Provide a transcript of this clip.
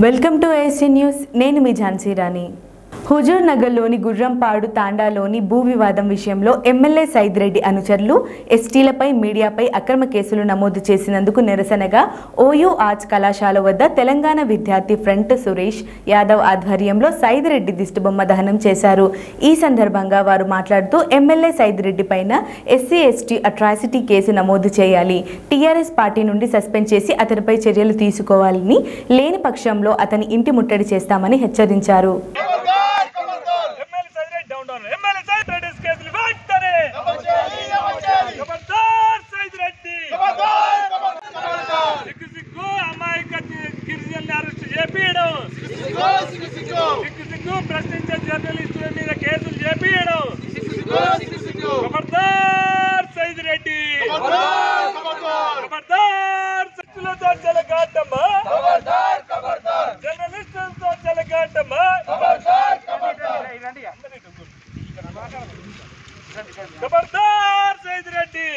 Welcome to ASC news. నేను మీ ఝాన్సీ రాణి. హుజూర్ నగర్లోని గుర్రంపాడు తాండాలోని భూ వివాదం విషయంలో ఎమ్మెల్యే సైద్ రెడ్డి అనుచరులు ఎస్టీలపై మీడియాపై అక్రమ కేసులు నమోదు చేసినందుకు నిరసనగా ఓయూ ఆర్ట్స్ కళాశాల వద్ద తెలంగాణ విద్యార్థి ఫ్రంట్ సురేష్ యాదవ్ ఆధ్వర్యంలో సైద్ రెడ్డి దిష్టిబొమ్మ దహనం చేశారు. ఈ సందర్భంగా వారు మాట్లాడుతూ ఎమ్మెల్యే సైద్ రెడ్డి పైన ఎస్సీ ఎస్టీ అట్రాసిటీ కేసు నమోదు చేయాలి, టీఆర్ఎస్ పార్టీ నుండి సస్పెండ్ చేసి అతనిపై చర్యలు తీసుకోవాలని, లేని పక్షంలో అతని ఇంటి ముట్టడి చేస్తామని హెచ్చరించారు. ప్రశ్నించే జర్నలిస్టుల మీద కేసులు చేపియడం ఖబర్దార్ సైద్ రెడ్డి, ఖబర్దార్ శక్తులతో చెలగాటమ్మా, జర్నలిస్టులతో చెలగాటమ్మా, ఖబర్దార్ సైద్ రెడ్డి.